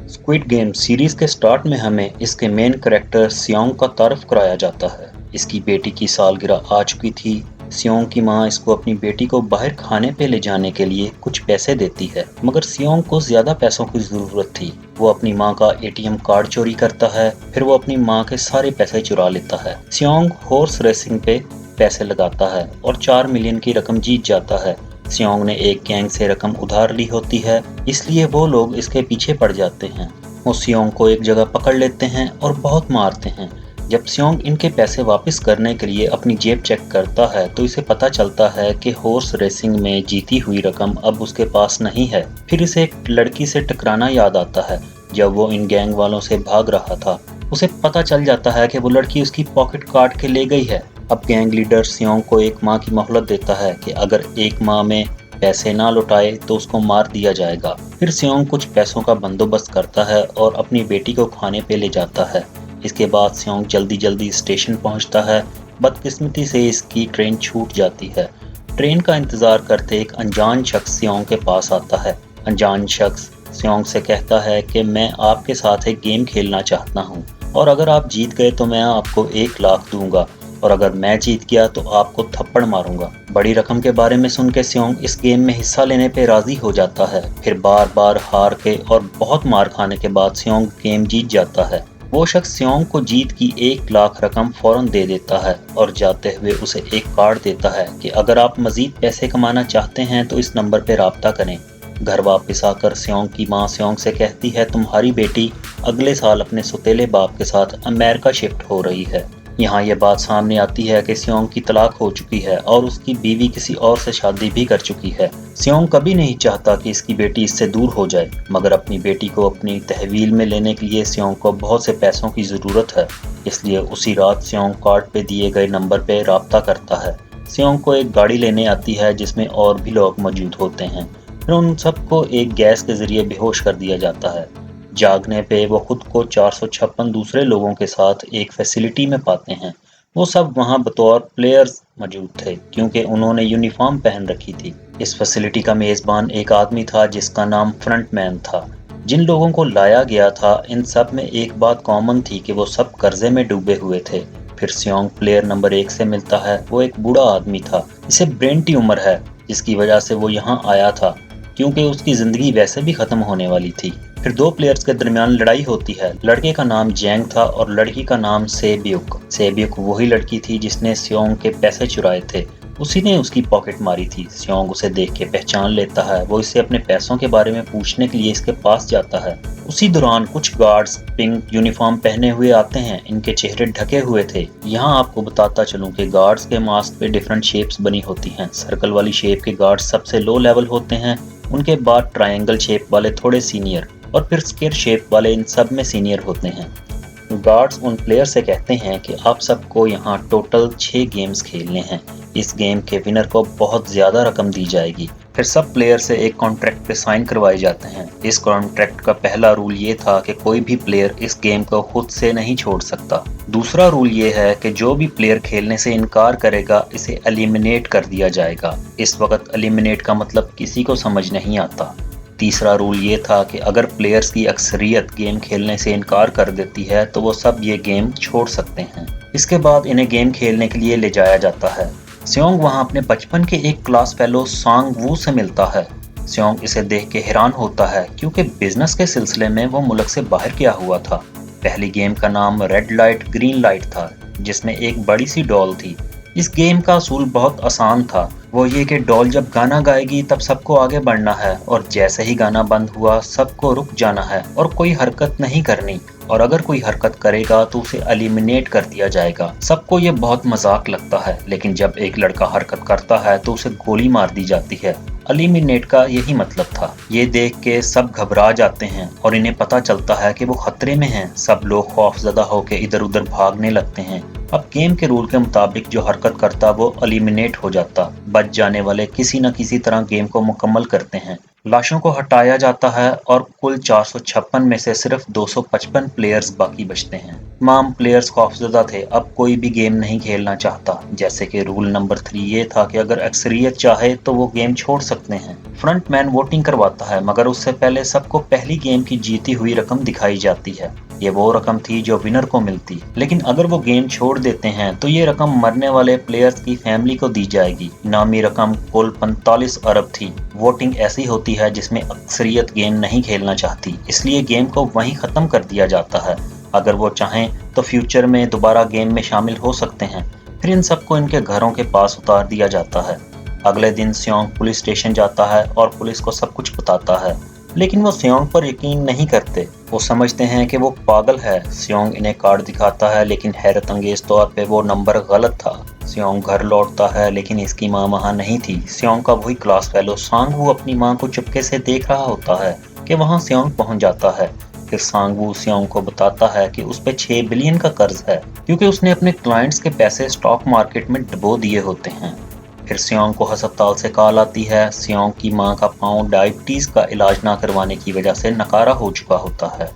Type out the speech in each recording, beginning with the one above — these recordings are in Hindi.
स्क्विड गेम सीरीज के स्टार्ट में हमें इसके मेन कैरेक्टर सियोंग का तारुफ कराया जाता है। इसकी बेटी की सालगिरह आ चुकी थी। सियोंग की मां इसको अपनी बेटी को बाहर खाने पे ले जाने के लिए कुछ पैसे देती है, मगर सियोंग को ज्यादा पैसों की जरूरत थी। वो अपनी मां का एटीएम कार्ड चोरी करता है, फिर वो अपनी मां के सारे पैसे चुरा लेता है। सियोंग हॉर्स रेसिंग पे पैसे लगाता है और 4 मिलियन की रकम जीत जाता है। सियोंग ने एक गैंग से रकम उधार ली होती है, इसलिए वो लोग इसके पीछे पड़ जाते हैं। वो सियोंग को एक जगह पकड़ लेते हैं और बहुत मारते हैं। जब सियोंग इनके पैसे वापस करने के लिए अपनी जेब चेक करता है तो इसे पता चलता है कि हॉर्स रेसिंग में जीती हुई रकम अब उसके पास नहीं है। फिर इसे एक लड़की से टकराना याद आता है। जब वो इन गैंग वालों से भाग रहा था, उसे पता चल जाता है कि वो लड़की उसकी पॉकेट काट के ले गई है। अब गैंग लीडर सियोंग को एक माह की मोहलत देता है कि अगर एक माह में पैसे ना लौटाए तो उसको मार दिया जाएगा। फिर सियोंग कुछ पैसों का बंदोबस्त करता है और अपनी बेटी को खाने पे ले जाता है। इसके बाद सियोंग जल्दी जल्दी स्टेशन पहुंचता है। बदकिस्मती से इसकी ट्रेन छूट जाती है। ट्रेन का इंतजार करते एक अनजान शख्स सियोंग के पास आता है। अनजान शख्स सियोंग से कहता है कि मैं आपके साथ एक गेम खेलना चाहता हूँ, और अगर आप जीत गए तो मैं आपको 1 लाख दूंगा, और अगर मैं जीत गया तो आपको थप्पड़ मारूंगा। बड़ी रकम के बारे में सुन के सियोंग इस गेम में हिस्सा लेने पे राजी हो जाता है। फिर बार बार हार के और बहुत मार खाने के बाद सियोंग गेम जीत जाता है। वो शख्स सियोंग को जीत की 1 लाख रकम फौरन दे देता है और जाते हुए उसे एक कार्ड देता है कि अगर आप मजीद पैसे कमाना चाहते हैं तो इस नंबर पे राब्ता करें। घर वापस आकर सियोंग की मां सियोंग से कहती है, तुम्हारी बेटी अगले साल अपने सौतेले बाप के साथ अमेरिका शिफ्ट हो रही है। यहाँ ये बात सामने आती है कि सियोंग की तलाक हो चुकी है और उसकी बीवी किसी और से शादी भी कर चुकी है। सियोंग कभी नहीं चाहता कि इसकी बेटी इससे दूर हो जाए, मगर अपनी बेटी को अपनी तहवील में लेने के लिए सियोंग को बहुत से पैसों की ज़रूरत है। इसलिए उसी रात सियोंग कार्ड पे दिए गए नंबर पे राब्ता करता है। सियोंग को एक गाड़ी लेने आती है जिसमें और भी लोग मौजूद होते हैं। फिर उन सबको एक गैस के जरिए बेहोश कर दिया जाता है। जागने पे वो खुद को 456 दूसरे लोगों के साथ एक फैसिलिटी में पाते हैं। वो सब वहाँ बतौर प्लेयर्स मौजूद थे क्योंकि उन्होंने यूनिफॉर्म पहन रखी थी। इस फैसिलिटी का मेज़बान एक आदमी था जिसका नाम फ्रंटमैन था। जिन लोगों को लाया गया था, इन सब में एक बात कॉमन थी कि वो सब कर्जे में डूबे हुए थे। फिर सियोंग प्लेयर नंबर 1 से मिलता है। वो एक बूढ़ा आदमी था, इसे ब्रेन ट्यूमर है, जिसकी वजह से वो यहाँ आया था क्योंकि उसकी ज़िंदगी वैसे भी ख़त्म होने वाली थी। फिर दो प्लेयर्स के दरमियान लड़ाई होती है। लड़के का नाम जैंग था और लड़की का नाम सेब्युक। सेब्युक वही लड़की थी जिसने सियोंग के पैसे चुराए थे। उसी ने उसकी पॉकेट मारी थी। सियोंग उसे देख के पहचान लेता है। वो इससे अपने पैसों के बारे में पूछने के लिए इसके पास जाता है। उसी दौरान कुछ गार्ड्स पिंक यूनिफॉर्म पहने हुए आते हैं। इनके चेहरे ढके हुए थे। यहाँ आपको बताता चलूं कि गार्ड्स के मास्क पे डिफरेंट शेप्स बनी होती हैं। सर्कल वाली शेप के गार्ड्स सबसे लो लेवल होते हैं, उनके बाद ट्रायंगल शेप वाले थोड़े सीनियर, और फिर स्क्वायर शेप वाले इन सब में सीनियर होते हैं। गार्ड्स उन प्लेयर से कहते हैं कि आप सबको यहाँ टोटल 6 गेम्स खेलने हैं। इस गेम के विनर को बहुत ज़्यादा रकम दी जाएगी। फिर सब प्लेयर से एक कॉन्ट्रैक्ट पे साइन करवाए जाते हैं। इस कॉन्ट्रैक्ट का पहला रूल ये था कि कोई भी प्लेयर इस गेम को खुद से नहीं छोड़ सकता। दूसरा रूल ये है कि जो भी प्लेयर खेलने से इनकार करेगा, इसे एलिमिनेट कर दिया जाएगा। इस वक्त एलिमिनेट का मतलब किसी को समझ नहीं आता। तीसरा रूल ये था कि अगर प्लेयर्स की अक्सरियत गेम खेलने से इनकार कर देती है तो वो सब ये गेम छोड़ सकते हैं। इसके बाद इन्हें गेम खेलने के लिए ले जाया जाता है। सियोंग वहाँ अपने बचपन के एक क्लास फेलो सांग वू से मिलता है। सियोंग इसे देख के हैरान होता है क्योंकि बिजनेस के सिलसिले में वो मुल्क से बाहर गया हुआ था। पहली गेम का नाम रेड लाइट ग्रीन लाइट था, जिसमें एक बड़ी सी डॉल थी। इस गेम का असूल बहुत आसान था। वो ये कि डॉल जब गाना गाएगी तब सबको आगे बढ़ना है, और जैसे ही गाना बंद हुआ सबको रुक जाना है और कोई हरकत नहीं करनी, और अगर कोई हरकत करेगा तो उसे एलिमिनेट कर दिया जाएगा। सबको ये बहुत मजाक लगता है, लेकिन जब एक लड़का हरकत करता है तो उसे गोली मार दी जाती है। एलिमिनेट का यही मतलब था। ये देख के सब घबरा जाते हैं और इन्हें पता चलता है कि वो खतरे में हैं। सब लोग खौफजदा होकर इधर उधर भागने लगते हैं। अब गेम के रूल के मुताबिक जो हरकत करता वो एलिमिनेट हो जाता। बच जाने वाले किसी न किसी तरह गेम को मुकम्मल करते हैं। लाशों को हटाया जाता है और कुल 456 में से सिर्फ 255 प्लेयर्स बाकी बचते हैं। तमाम प्लेयर्स खौफजदा थे, अब कोई भी गेम नहीं खेलना चाहता। जैसे कि रूल नंबर 3 ये था कि अगर अक्सरियत चाहे तो वो गेम छोड़ सकते हैं। फ्रंटमैन वोटिंग करवाता है, मगर उससे पहले सबको पहली गेम की जीती हुई रकम दिखाई जाती है। ये वो रकम थी जो विनर को मिलती, लेकिन अगर वो गेम छोड़ देते हैं तो ये रकम मरने वाले प्लेयर्स की फैमिली को दी जाएगी। इनामी रकम कुल 45 अरब थी। वोटिंग ऐसी होती है जिसमें अक्सरियत गेम नहीं खेलना चाहती, इसलिए गेम को वहीं खत्म कर दिया जाता है। अगर वो चाहें तो फ्यूचर में दोबारा गेम में शामिल हो सकते हैं। फिर इन सबको इनके घरों के पास उतार दिया जाता है। अगले दिन स्योंग पुलिस स्टेशन जाता है और पुलिस को सब कुछ बताता है, लेकिन वो स्योंग पर यकीन नहीं करते। वो समझते हैं कि वो पागल है। स्योंग इन्हें कार्ड दिखाता है, लेकिन हैरत अंगेज तौर पे वो नंबर गलत था। स्योंग घर लौटता है, लेकिन इसकी माँ वहाँ नहीं थी। स्योंग का वही क्लास फेलो सांग-वू अपनी माँ को चुपके से देख रहा होता है कि वहाँ स्योंग पहुँच जाता है। फिर सांग-वू स्योंग को बताता है कि उस पे 6 बिलियन का कर्ज है, क्योंकि उसने अपने क्लाइंट्स के पैसे स्टॉक मार्केट में डुबो दिए होते हैं। फिर स्योंग को अस्पताल से कॉल आती है। स्योंग की मां का पांव डायबिटीज का इलाज ना करवाने की वजह से नकारा हो चुका होता है।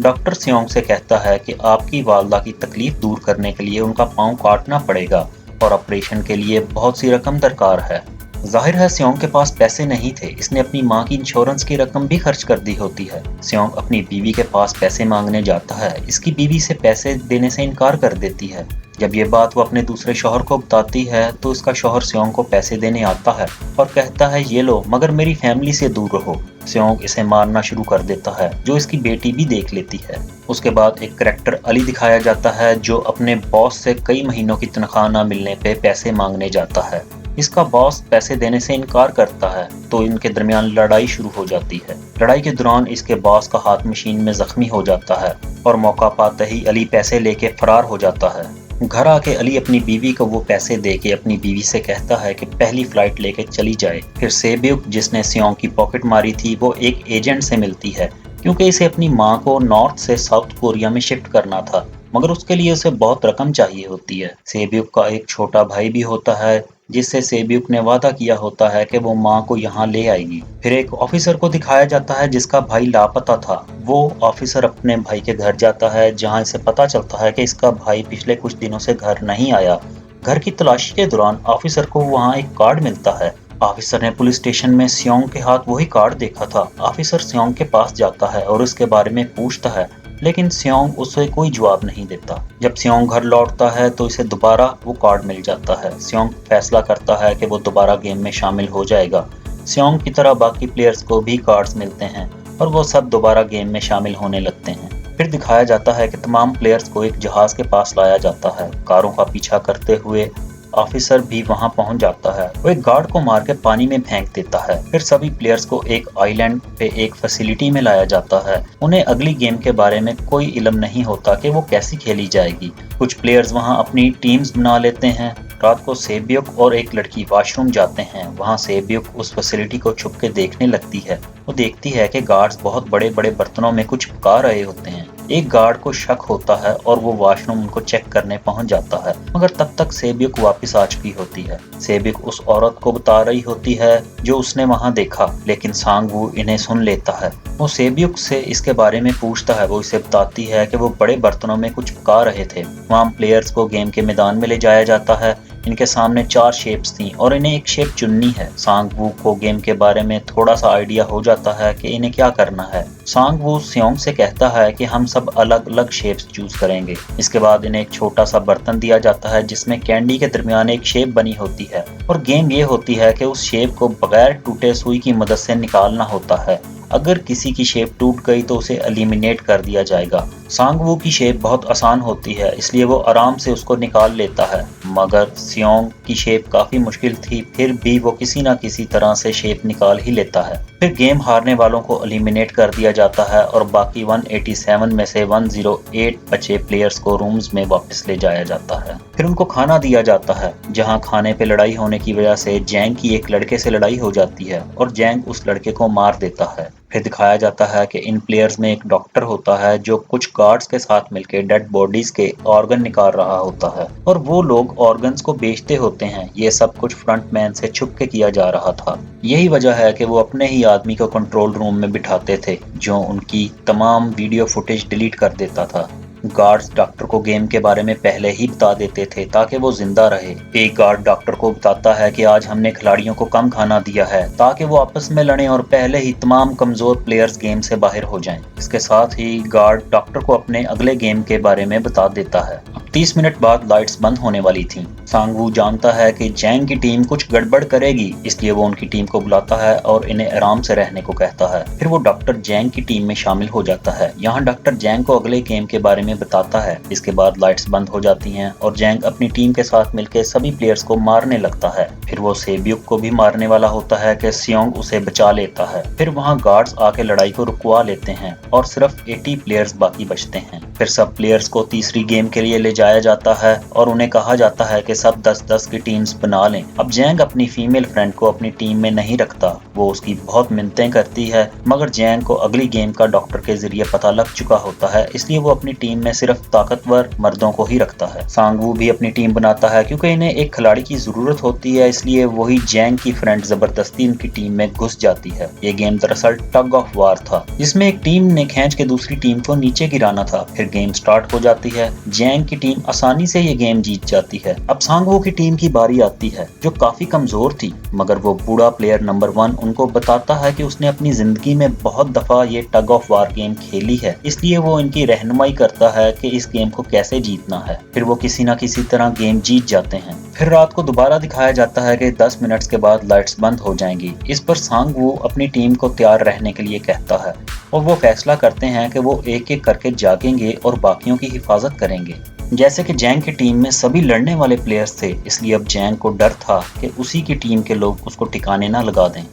डॉक्टर स्योंग से कहता है कि आपकी वालदा की तकलीफ दूर करने के लिए उनका पांव काटना पड़ेगा और ऑपरेशन के लिए बहुत सी रकम दरकार है। जाहिर है स्योंग के पास पैसे नहीं थे, इसने अपनी मां की इंश्योरेंस की रकम भी खर्च कर दी होती है। स्योंग अपनी बीवी के पास पैसे मांगने जाता है, इसकी बीवी से पैसे देने से इनकार कर देती है। जब ये बात वो अपने दूसरे शौहर को बताती है तो इसका शौहर स्योंग को पैसे देने आता है और कहता है ये लो, मगर मेरी फैमिली से दूर रहो। स्योंग इसे मारना शुरू कर देता है, जो इसकी बेटी भी देख लेती है। उसके बाद एक करैक्टर अली दिखाया जाता है, जो अपने बॉस से कई महीनों की तनख्वाह न मिलने पे पैसे मांगने जाता है। इसका बॉस पैसे देने से इनकार करता है, तो इनके दरमियान लड़ाई शुरू हो जाती है। लड़ाई के दौरान इसके बॉस का हाथ मशीन में जख्मी हो जाता है और मौका पाते ही अली पैसे लेके फरार हो जाता है। घर आके अली अपनी बीवी को वो पैसे देके अपनी बीवी से कहता है कि पहली फ्लाइट लेके चली जाए। फिर सेब्युक, जिसने स्योंग की पॉकेट मारी थी, वो एक एजेंट से मिलती है, क्योंकि इसे अपनी मां को नॉर्थ से साउथ कोरिया में शिफ्ट करना था, मगर उसके लिए उसे बहुत रकम चाहिए होती है। सेब्युक का एक छोटा भाई भी होता है, जिससे सेब्युक ने वादा किया होता है कि वो मां को यहाँ ले आएगी। फिर एक ऑफिसर को दिखाया जाता है जिसका भाई लापता था। वो ऑफिसर अपने भाई के घर जाता है, जहाँ इसे पता चलता है कि इसका भाई पिछले कुछ दिनों से घर नहीं आया। घर की तलाशी के दौरान ऑफिसर को वहाँ एक कार्ड मिलता है। ऑफिसर ने पुलिस स्टेशन में स्योंग के हाथ वही कार्ड देखा था। ऑफिसर स्योंग के पास जाता है और उसके बारे में पूछता है, लेकिन स्योंग उसे कोई जवाब नहीं देता। जब स्योंग घर लौटता है तो इसे दोबारा वो कार्ड मिल जाता है। स्योंग फैसला करता है कि वो दोबारा गेम में शामिल हो जाएगा। स्योंग की तरह बाकी प्लेयर्स को भी कार्ड्स मिलते हैं और वो सब दोबारा गेम में शामिल होने लगते हैं। फिर दिखाया जाता है कि तमाम प्लेयर्स को एक जहाज के पास लाया जाता है। कारों का पीछा करते हुए ऑफिसर भी वहां पहुंच जाता है। वो एक गार्ड को मार के पानी में फेंक देता है। फिर सभी प्लेयर्स को एक आइलैंड पे एक फैसिलिटी में लाया जाता है। उन्हें अगली गेम के बारे में कोई इल्म नहीं होता कि वो कैसी खेली जाएगी। कुछ प्लेयर्स वहां अपनी टीम्स बना लेते हैं। रात को सेब्युक और एक लड़की वॉशरूम जाते हैं। वहां सेब्युक उस फैसिलिटी को छुप के देखने लगती है। वो देखती है कि गार्ड्स बहुत बड़े बड़े बर्तनों में कुछ पका रहे होते हैं। एक गार्ड को शक होता है और वो वॉशरूम उनको चेक करने पहुंच जाता है, मगर तब तक सेब्युक वापस आ चुकी होती है। सेब्युक उस औरत को बता रही होती है जो उसने वहां देखा, लेकिन सांग-वू इन्हें सुन लेता है। वो सेब्युक से इसके बारे में पूछता है। वो इसे बताती है कि वो बड़े बर्तनों में कुछ पका रहे थे। तमाम प्लेयर्स को गेम के मैदान में ले जाया जाता है। इनके सामने 4 शेप्स थी और इन्हें एक शेप चुननी है। सांग-वू को गेम के बारे में थोड़ा सा आइडिया हो जाता है कि इन्हें क्या करना है। सांग-वू स्योंग से कहता है कि हम सब अलग अलग शेप्स चूज करेंगे। इसके बाद इन्हें एक छोटा सा बर्तन दिया जाता है जिसमें कैंडी के दरमियान एक शेप बनी होती है और गेम ये होती है कि उस शेप को बगैर टूटे सुई की मदद से निकालना होता है। अगर किसी की शेप टूट गई तो उसे एलिमिनेट कर दिया जाएगा। सांग-वू की शेप बहुत आसान होती है, इसलिए वो आराम से उसको निकाल लेता है, मगर स्योंग की शेप काफी मुश्किल थी। फिर भी वो किसी न किसी तरह से शेप निकाल ही लेता है। फिर गेम हारने वालों को एलिमिनेट कर दिया जाता है और बाकी 187 में से 108 बचे प्लेयर्स को रूम्स में वापस ले जाया जाता है। फिर उनको खाना दिया जाता है, जहां खाने पे लड़ाई होने की वजह से जैंग की एक लड़के से लड़ाई हो जाती है और जैंग उस लड़के को मार देता है। फिर दिखाया जाता है कि इन प्लेयर्स में एक डॉक्टर होता है जो कुछ गार्ड्स के साथ मिलकर डेड बॉडीज के ऑर्गन निकाल रहा होता है और वो लोग ऑर्गन्स को बेचते होते हैं। ये सब कुछ फ्रंटमैन से छुप के किया जा रहा था। यही वजह है कि वो अपने ही आदमी को कंट्रोल रूम में बिठाते थे जो उनकी तमाम वीडियो फुटेज डिलीट कर देता था। गार्ड्स डॉक्टर को गेम के बारे में पहले ही बता देते थे ताकि वो जिंदा रहे। एक गार्ड डॉक्टर को बताता है कि आज हमने खिलाड़ियों को कम खाना दिया है ताकि वो आपस में लड़ें और पहले ही तमाम कमजोर प्लेयर्स गेम से बाहर हो जाएं। इसके साथ ही गार्ड डॉक्टर को अपने अगले गेम के बारे में बता देता है। 30 मिनट बाद लाइट्स बंद होने वाली थीं। सांगवू जानता है कि जैंग की टीम कुछ गड़बड़ करेगी, इसलिए वो उनकी टीम को बुलाता है और इन्हें आराम से रहने को कहता है। फिर वो डॉक्टर जैंग की टीम में शामिल हो जाता है। यहाँ डॉक्टर जैंग को अगले गेम के बारे में बताता है। इसके बाद लाइट्स बंद हो जाती हैं और जैंग अपनी टीम के साथ मिलकर सभी प्लेयर्स को मारने लगता है। फिर वो सेब्युक को भी मारने वाला होता है कि सियोंग उसे बचा लेता है। फिर वहाँ गार्ड्स आके लड़ाई को रुकवा लेते हैं और सिर्फ 80 प्लेयर्स बाकी बचते हैं। फिर सब प्लेयर्स को तीसरी गेम के लिए ले जाया जाता है और उन्हें कहा जाता है कि सब 10-10 की टीम्स बना लें। अब जैंग अपनी फीमेल फ्रेंड को अपनी टीम में नहीं रखता। वो उसकी बहुत मिन्नतें करती है, मगर जैंग को अगली गेम का डॉक्टर के जरिए पता लग चुका होता है, इसलिए वो अपनी टीम में सिर्फ ताकतवर मर्दों को ही रखता है। सांगवू भी अपनी टीम बनाता है क्योंकि इन्हें एक खिलाड़ी की जरूरत होती है, इसलिए वही जैंग की फ्रेंड जबरदस्ती उनकी टीम में घुस जाती है। ये गेम दरअसल टग ऑफ वार था, जिसमें एक टीम ने खींच के दूसरी टीम को नीचे गिराना था। फिर गेम स्टार्ट हो जाती है। जैंग की टीम आसानी से ये गेम जीत जाती है। अब सांगवू की टीम की बारी आती है, जो काफी कमजोर थी, मगर वो बूढ़ा प्लेयर नंबर 1 उनको बताता है कि उसने अपनी जिंदगी में बहुत दफा ये टग ऑफ वार गेम खेली है, इसलिए वो इनकी रहनुमाई करता है कि इस गेम को कैसे जीतना है। फिर वो किसी न किसी तरह गेम जीत जाते हैं। फिर रात को दोबारा दिखाया जाता है कि 10 मिनट्स के बाद लाइट्स बंद हो जाएंगी। इस पर सांगवू अपनी टीम को तैयार रहने के लिए कहता है और वो फैसला करते हैं कि वो एक एक करके जागेंगे और बाकियों की हिफाजत करेंगे। जैसे कि जैंग की टीम में सभी लड़ने वाले प्लेयर्स थे, इसलिए अब जैंग को डर था कि उसी की टीम के लोग उसको ठिकाने ना लगा दें।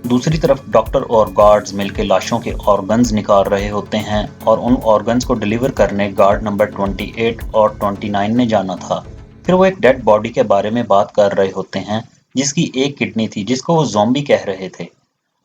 दूसरी तरफ डॉक्टर और गार्ड्स मिलकर लाशों के ऑर्गन्स निकाल रहे होते हैं और उन ऑर्गन्स को डिलीवर करने गार्ड नंबर 28 और 29 ने जाना था। फिर वो एक डेड बॉडी के बारे में बात कर रहे होते हैं जिसकी एक किडनी थी, जिसको वो ज़ॉम्बी कह रहे थे।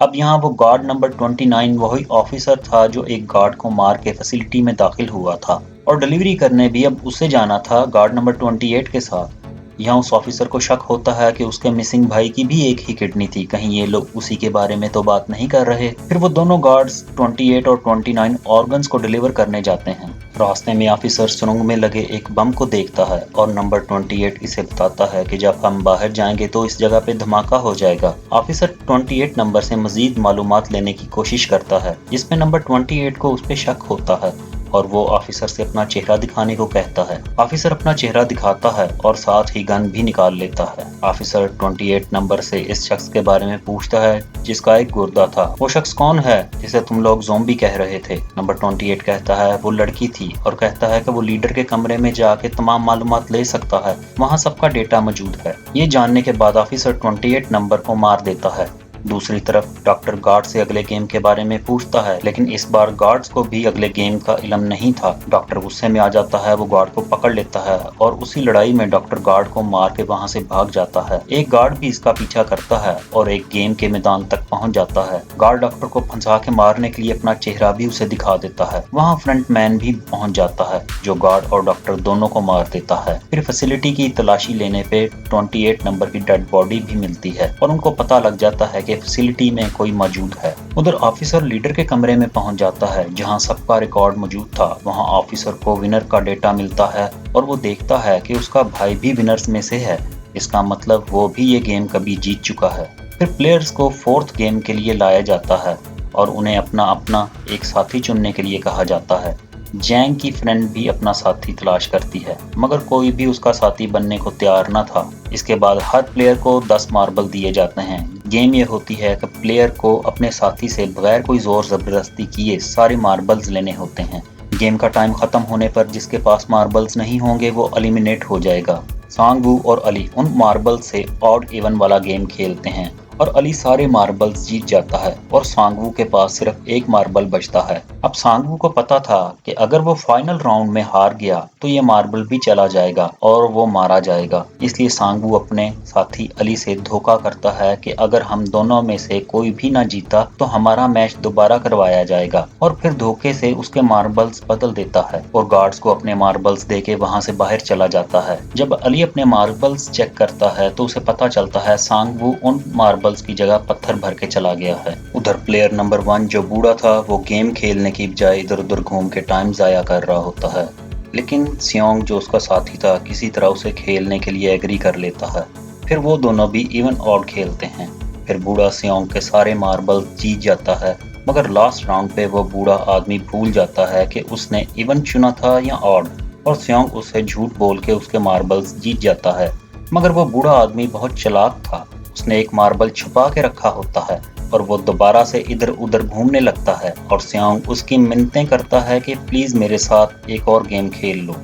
अब यहाँ वो गार्ड नंबर 29 वही ऑफिसर था जो एक गार्ड को मार के फैसिलिटी में दाखिल हुआ था और डिलीवरी करने भी अब उसे जाना था गार्ड नंबर 28 के साथ। यहाँ उस ऑफिसर को शक होता है कि उसके मिसिंग भाई की भी एक ही किडनी थी, कहीं ये लोग उसी के बारे में तो बात नहीं कर रहे। फिर वो दोनों गार्ड्स 28 और 29 ऑर्गन्स को डिलीवर करने जाते हैं। रास्ते में ऑफिसर सुरंग में लगे एक बम को देखता है और नंबर 28 इसे बताता है कि जब हम बाहर जाएंगे तो इस जगह पे धमाका हो जाएगा। ऑफिसर 28 नंबर से मजीद मालूमात लेने की कोशिश करता है, जिसमें नंबर 28 को उस पर शक होता है और वो ऑफिसर से अपना चेहरा दिखाने को कहता है। ऑफिसर अपना चेहरा दिखाता है और साथ ही गन भी निकाल लेता है। ऑफिसर 28 नंबर से इस शख्स के बारे में पूछता है जिसका एक गुर्दा था। वो शख्स कौन है जिसे तुम लोग ज़ॉम्बी कह रहे थे? नंबर 28 कहता है वो लड़की थी और कहता है कि वो लीडर के कमरे में जाके तमाम मालूमात ले सकता है, वहाँ सबका डेटा मौजूद है। ये जानने के बाद ऑफिसर 28 नंबर को मार देता है। दूसरी तरफ डॉक्टर गार्ड से अगले गेम के बारे में पूछता है, लेकिन इस बार गार्ड्स को भी अगले गेम का इल्म नहीं था। डॉक्टर गुस्से में आ जाता है, वो गार्ड को पकड़ लेता है और उसी लड़ाई में डॉक्टर गार्ड को मार के वहां से भाग जाता है। एक गार्ड भी इसका पीछा करता है और एक गेम के मैदान तक पहुंच जाता है। गार्ड डॉक्टर को फंसा के मारने के लिए अपना चेहरा भी उसे दिखा देता है। वहाँ फ्रंट मैन भी पहुंच जाता है जो गार्ड और डॉक्टर दोनों को मार देता है। फिर फैसिलिटी की तलाशी लेने पे 28 नंबर की डेड बॉडी भी मिलती है और उनको पता लग जाता है कि फैसिलिटी में कोई मौजूद है। उधर ऑफिसर लीडर के कमरे में पहुंच जाता है जहां सबका रिकॉर्ड मौजूद था। वहां ऑफिसर को विनर का डेटा मिलता है और वो देखता है कि उसका भाई भी विनर्स में से है। इसका मतलब वो भी ये गेम कभी जीत चुका है। फिर प्लेयर्स को 4th गेम के लिए लाया जाता है और उन्हें अपना अपना एक साथी चुनने के लिए कहा जाता है। जैंग की फ्रेंड भी अपना साथी तलाश करती है, मगर कोई भी उसका साथी बनने को तैयार न था। इसके बाद हर प्लेयर को 10 मार्बल दिए जाते हैं। गेम ये होती है कि प्लेयर को अपने साथी से बगैर कोई जोर जबरदस्ती किए सारे मार्बल्स लेने होते हैं। गेम का टाइम खत्म होने पर जिसके पास मार्बल्स नहीं होंगे वो एलिमिनेट हो जाएगा। सांगवू और अली उन मार्बल से ऑड इवन वाला गेम खेलते हैं और अली सारे मार्बल्स जीत जाता है और सांगवू के पास सिर्फ एक मार्बल बचता है। अब सांगवू को पता था कि अगर वो फाइनल राउंड में हार गया तो ये मार्बल भी चला जाएगा और वो मारा जाएगा। इसलिए सांगवू अपने साथी अली से धोखा करता है कि अगर हम दोनों में से कोई भी ना जीता तो हमारा मैच दोबारा करवाया जाएगा, और फिर धोखे से उसके मार्बल्स बदल देता है और गार्ड्स को अपने मार्बल्स देके वहां से बाहर चला जाता है। जब अली अपने मार्बल्स चेक करता है तो उसे पता चलता है सांगवू उन मार्बल्स की जगह पत्थर भर के चला गया है। उधर प्लेयर नंबर 1 जो बूढ़ा था वो गेम खेलने की बजाय इधर उधर घूम के टाइम जाया कर रहा होता है, लेकिन सियोंग जो उसका साथी था किसी तरह उसे खेलने के लिए एग्री कर लेता है। फिर वो दोनों भी इवन ऑड खेलते हैं। फिर बूढ़ा सियोंग के सारे मार्बल जीत जाता है, मगर लास्ट राउंड पे वो बूढ़ा आदमी भूल जाता है कि उसने इवन चुना था या ऑड, और सियोंग उससे झूठ बोल के उसके मार्बल्स जीत जाता है। मगर वो बूढ़ा आदमी बहुत चालाक था, उसने एक मार्बल छुपा के रखा होता है और वो दोबारा से इधर उधर घूमने लगता है और सियोंग उसकी मिन्नतें करता है कि प्लीज मेरे साथ एक और गेम खेल लो।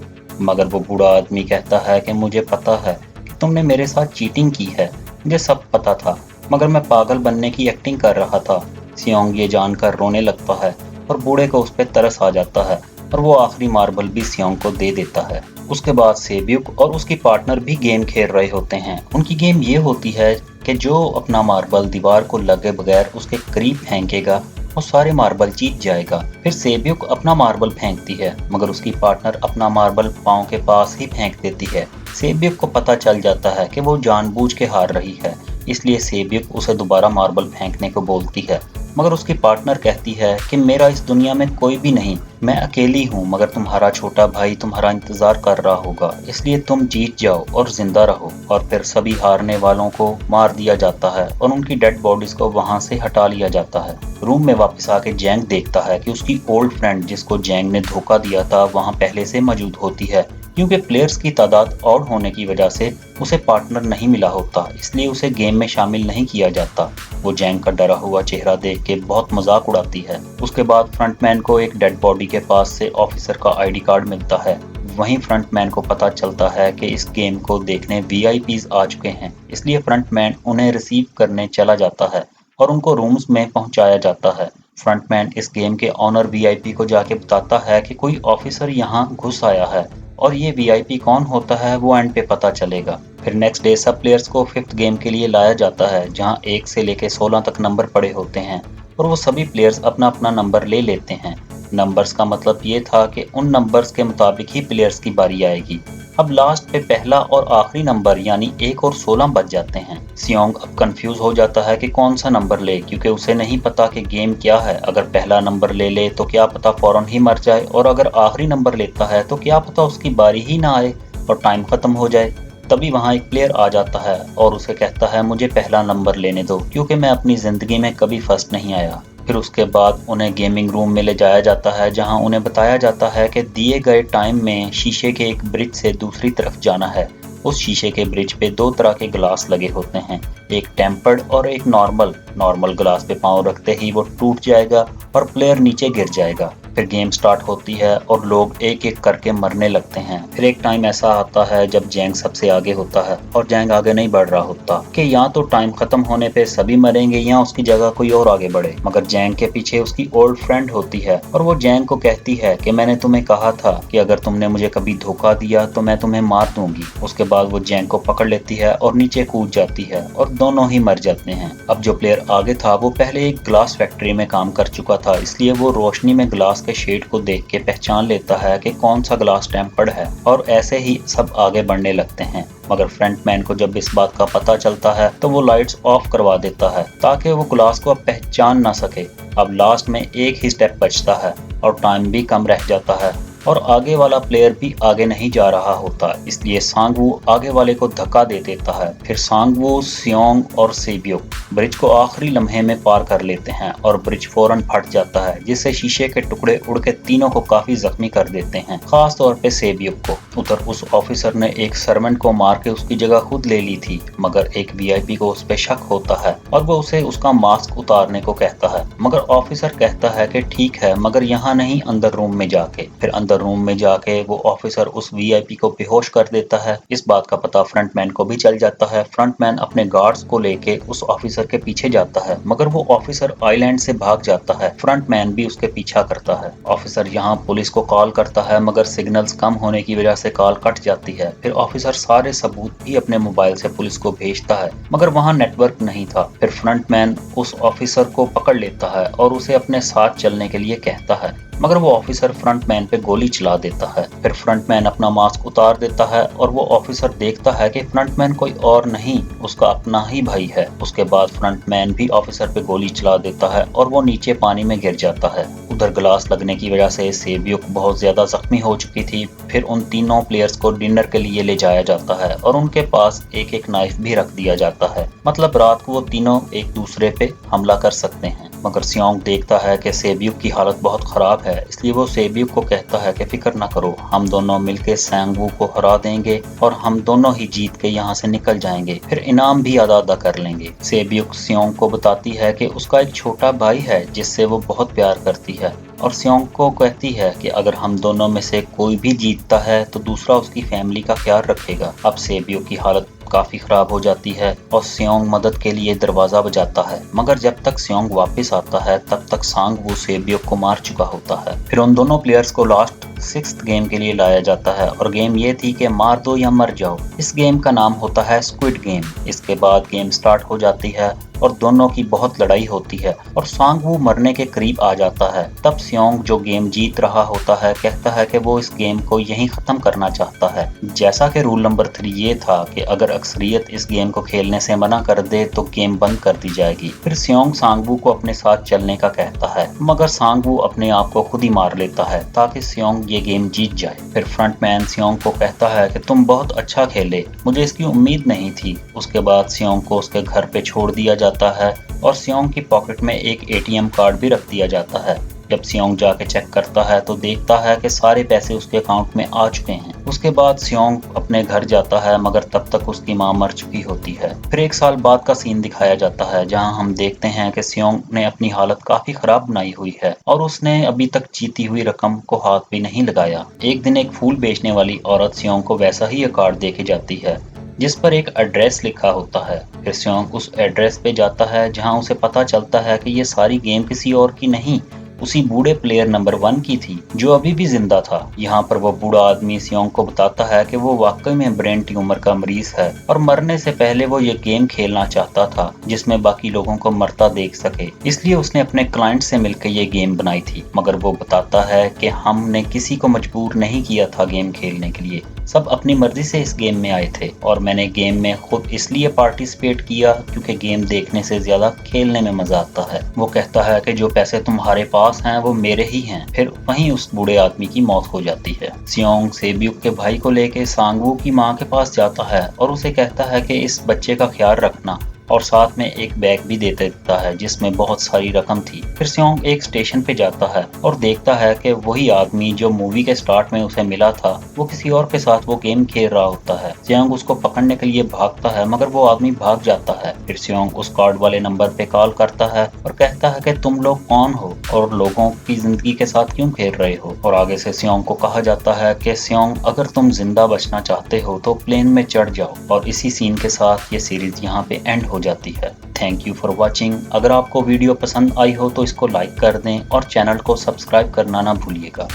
मगर वो बूढ़ा आदमी कहता है कि मुझे पता है कि तुमने मेरे साथ चीटिंग की है, मुझे सब पता था, मगर मैं पागल बनने की एक्टिंग कर रहा था। सियोंग ये जानकर रोने लगता है और बूढ़े को उस पर तरस आ जाता है और वो आखिरी मार्बल भी सियोंग को दे देता है। उसके बाद सेब्युक और उसकी पार्टनर भी गेम खेल रहे होते हैं। उनकी गेम ये होती है कि जो अपना मार्बल दीवार को लगे बगैर उसके करीब फेंकेगा वो सारे मार्बल जीत जाएगा। फिर सेब्युक अपना मार्बल फेंकती है, मगर उसकी पार्टनर अपना मार्बल पाँव के पास ही फेंक देती है। सेब्युक को पता चल जाता है कि वो जानबूझ के हार रही है, इसलिए सेब्युक उसे दोबारा मार्बल फेंकने को बोलती है, मगर उसकी पार्टनर कहती है कि मेरा इस दुनिया में कोई भी नहीं, मैं अकेली हूँ, मगर तुम्हारा छोटा भाई तुम्हारा इंतजार कर रहा होगा, इसलिए तुम जीत जाओ और जिंदा रहो। और फिर सभी हारने वालों को मार दिया जाता है और उनकी डेड बॉडीज को वहां से हटा लिया जाता है। रूम में वापस आके जैंग देखता है कि उसकी ओल्ड फ्रेंड जिसको जैंग ने धोखा दिया था वहां पहले से मौजूद होती है। क्योंकि प्लेयर्स की तादाद ऑड होने की वजह से उसे पार्टनर नहीं मिला होता, इसलिए उसे गेम में शामिल नहीं किया जाता। वो जैंग का डरा हुआ चेहरा देख के बहुत मजाक उड़ाती है। उसके बाद फ्रंटमैन को एक डेड बॉडी के पास से ऑफिसर का आईडी कार्ड मिलता है। वहीं फ्रंटमैन को पता चलता है कि इस गेम को देखने वीआईपीज आ चुके हैं, इसलिए फ्रंटमैन उन्हें रिसीव करने चला जाता है और उनको रूम्स में पहुंचाया जाता है। फ्रंटमैन इस गेम के ऑनर वीआईपी को जाके बताता है कि कोई ऑफिसर यहाँ घुस आया है, और ये वीआईपी कौन होता है वो एंड पे पता चलेगा। फिर नेक्स्ट डे सब प्लेयर्स को 5th गेम के लिए लाया जाता है, जहां 1 से लेके 16 तक नंबर पड़े होते हैं और वो सभी प्लेयर्स अपना अपना नंबर ले लेते हैं। नंबर्स का मतलब ये था कि उन नंबर्स के मुताबिक ही प्लेयर्स की बारी आएगी। अब लास्ट पे पहला और आखिरी नंबर यानी 1 और 16 बच जाते हैं। सियोंग अब कंफ्यूज हो जाता है कि कौन सा नंबर ले, क्योंकि उसे नहीं पता कि गेम क्या है। अगर पहला नंबर ले ले तो क्या पता फौरन ही मर जाए, और अगर आखिरी नंबर लेता है तो क्या पता उसकी बारी ही ना आए और टाइम खत्म हो जाए। तभी वहाँ एक प्लेयर आ जाता है और उसे कहता है मुझे पहला नंबर लेने दो, क्योंकि मैं अपनी जिंदगी में कभी फर्स्ट नहीं आया। फिर उसके बाद उन्हें गेमिंग रूम में ले जाया जाता है, जहां उन्हें बताया जाता है कि दिए गए टाइम में शीशे के एक ब्रिज से दूसरी तरफ जाना है। उस शीशे के ब्रिज पे 2 तरह के ग्लास लगे होते हैं, एक टेम्पर्ड और एक नॉर्मल ग्लास पे पाँव रखते ही वो टूट जाएगा और प्लेयर नीचे गिर जाएगा। फिर गेम स्टार्ट होती है और लोग एक एक करके मरने लगते हैं। फिर एक टाइम ऐसा आता है जब जैंग सबसे आगे होता है और जैंग आगे नहीं बढ़ रहा होता कि या तो टाइम खत्म होने पे सभी मरेंगे या उसकी जगह कोई और आगे बढ़े। मगर जैंग के पीछे उसकी ओल्ड फ्रेंड होती है और वो जैंग को कहती है कि मैंने तुम्हें कहा था कि अगर तुमने मुझे कभी धोखा दिया तो मैं तुम्हें मार दूंगी। उसके बाद वो जैंग को पकड़ लेती है और नीचे कूद जाती है और दोनों ही मर जाते हैं। अब जो प्लेयर आगे था वो पहले एक ग्लास फैक्ट्री में काम कर चुका था, इसलिए वो रोशनी में ग्लास के शेड को देख के पहचान लेता है कि कौन सा ग्लास टेम्पर्ड है, और ऐसे ही सब आगे बढ़ने लगते हैं। मगर फ्रंटमैन को जब इस बात का पता चलता है तो वो लाइट्स ऑफ करवा देता है ताकि वो ग्लास को अब पहचान ना सके। अब लास्ट में एक ही स्टेप बचता है और टाइम भी कम रह जाता है और आगे वाला प्लेयर भी आगे नहीं जा रहा होता, इसलिए सांगवू आगे वाले को धक्का दे देता है। फिर सांगवू, सियोंग और सेब्युक ब्रिज को आखिरी लम्हे में पार कर लेते हैं और ब्रिज फौरन फट जाता है, जिससे शीशे के टुकड़े उड़ के तीनों को काफी जख्मी कर देते हैं, खास तौर पे सेब्युक को। उधर उस ऑफिसर ने एक सर्वेंट को मार के उसकी जगह खुद ले ली थी, मगर एक वीआईपी को उस पे शक होता है और वो उसे उसका मास्क उतारने को कहता है। मगर ऑफिसर कहता है कि ठीक है, मगर यहाँ नहीं, अंदर रूम में जाके। फिर अंदर अंदर रूम में जाके वो ऑफिसर उस वीआईपी को बेहोश कर देता है। इस बात का पता फ्रंटमैन को भी चल जाता है। फ्रंटमैन अपने गार्ड्स को लेके उस ऑफिसर के पीछे जाता है, मगर वो ऑफिसर आइलैंड से भाग जाता है। फ्रंटमैन भी उसके पीछा करता है। ऑफिसर यहाँ पुलिस को कॉल करता है, मगर सिग्नल्स कम होने की वजह से कॉल कट जाती है। फिर ऑफिसर सारे सबूत भी अपने मोबाइल से पुलिस को भेजता है, मगर वहाँ नेटवर्क नहीं था। फिर फ्रंटमैन उस ऑफिसर को पकड़ लेता है और उसे अपने साथ चलने के लिए कहता है, मगर वो ऑफिसर फ्रंटमैन पे गोली चला देता है। फिर फ्रंटमैन अपना मास्क उतार देता है और वो ऑफिसर देखता है कि फ्रंटमैन कोई और नहीं, उसका अपना ही भाई है। उसके बाद फ्रंटमैन भी ऑफिसर पे गोली चला देता है और वो नीचे पानी में गिर जाता है। उधर ग्लास लगने की वजह से सेबियुक बहुत ज्यादा जख्मी हो चुकी थी। फिर उन तीनों प्लेयर्स को डिनर के लिए ले जाया जाता है और उनके पास एक एक नाइफ भी रख दिया जाता है, मतलब रात को वो तीनों एक दूसरे पे हमला कर सकते हैं। मगर सियोंग देखता है कि सेबियुक की हालत बहुत खराब है, इसलिए वो सेबियुक को कहता है कि फिक्र ना करो, हम दोनों मिलके सांगवू को हरा देंगे और हम दोनों ही जीत के यहाँ से निकल जाएंगे, फिर इनाम भी अदा कर लेंगे। सेबियुक सियोंग को बताती है कि उसका एक छोटा भाई है जिससे वो बहुत प्यार करती है, और सियोंग को कहती है कि अगर हम दोनों में से कोई भी जीतता है तो दूसरा उसकी फैमिली का ख्याल रखेगा। अब सेबियुक की हालत काफी खराब हो जाती है और सियोंग मदद के लिए दरवाजा बजाता है, मगर जब तक सियोंग वापस आता है तब तक सांगवू सेबियुक को मार चुका होता है। फिर उन दोनों प्लेयर्स को लास्ट 6th गेम के लिए लाया जाता है और गेम ये थी कि मार दो या मर जाओ। इस गेम का नाम होता है स्क्विड गेम। इसके बाद गेम स्टार्ट हो जाती है और दोनों की बहुत लड़ाई होती है और सांगवू मरने के करीब आ जाता है। तब सियोंग जो गेम जीत रहा होता है कहता है कि वो इस गेम को यहीं खत्म करना चाहता है। जैसा कि रूल नंबर 3 ये था कि अगर अक्सरियत इस गेम को खेलने से मना कर दे तो गेम बंद कर दी जाएगी। फिर सियोंग सांगवू को अपने साथ चलने का कहता है, मगर सांगवू अपने आप को खुद ही मार लेता है ताकि सियोंग ये गेम जीत जाए। फिर फ्रंटमैन सियोंग को कहता है कि तुम बहुत अच्छा खेले, मुझे इसकी उम्मीद नहीं थी। उसके बाद सियोंग को उसके घर पे छोड़ दिया जाता है और सियोंग की पॉकेट में एक एटीएम कार्ड भी रख दिया जाता है। जब सियोंग जाके चेक करता है तो देखता है कि सारे पैसे उसके अकाउंट में आ चुके हैं। उसके बाद सियोंग अपने घर जाता है, मगर तब तक उसकी मां मर चुकी होती है। फिर 1 साल बाद का सीन दिखाया जाता है जहां हम देखते हैं कि सियोंग ने अपनी हालत काफी खराब बनाई हुई है और उसने अभी तक जीती हुई रकम को हाथ भी नहीं लगाया। एक दिन एक फूल बेचने वाली औरत सियोंग को वैसा ही एक कार्ड देके जाती है जिस पर एक एड्रेस लिखा होता है। फिर सियोंग उस एड्रेस पे जाता है जहां उसे पता चलता है कि ये सारी गेम किसी और की नहीं, उसी बूढ़े प्लेयर नंबर 1 की थी जो अभी भी जिंदा था। यहाँ पर वो बूढ़ा आदमी सियोंग को बताता है कि वो वाकई में ब्रेन ट्यूमर का मरीज है और मरने से पहले वो ये गेम खेलना चाहता था जिसमें बाकी लोगों को मरता देख सके, इसलिए उसने अपने क्लाइंट से मिलकर ये गेम बनाई थी। मगर वो बताता है कि हमने किसी को मजबूर नहीं किया था गेम खेलने के लिए, सब अपनी मर्जी से इस गेम में आए थे और मैंने गेम में खुद इसलिए पार्टिसिपेट किया क्योंकि गेम देखने से ज्यादा खेलने में मजा आता है। वो कहता है कि जो पैसे तुम्हारे पास हैं वो मेरे ही हैं। फिर वहीं उस बूढ़े आदमी की मौत हो जाती है। सियोंग सेबियुक के भाई को लेके सांगवू की मां के पास जाता है और उसे कहता है कि इस बच्चे का ख्याल रखना, और साथ में एक बैग भी दे देता है जिसमें बहुत सारी रकम थी। फिर सियोंग एक स्टेशन पे जाता है और देखता है कि वही आदमी जो मूवी के स्टार्ट में उसे मिला था वो किसी और के साथ वो गेम खेल रहा होता है। सियोंग उसको पकड़ने के लिए भागता है, मगर वो आदमी भाग जाता है। फिर सियोंग उस कार्ड वाले नंबर पे कॉल करता है और कहता है कि तुम लोग कौन हो और लोगों की जिंदगी के साथ क्यों खेल रहे हो। और आगे से सियोंग को कहा जाता है कि सियोंग अगर तुम जिंदा बचना चाहते हो तो प्लेन में चढ़ जाओ। और इसी सीन के साथ ये सीरीज यहाँ पे एंड हो जाती है। Thank you for watching. अगर आपको वीडियो पसंद आई हो तो इसको लाइक कर दें और चैनल को सब्सक्राइब करना ना भूलिएगा।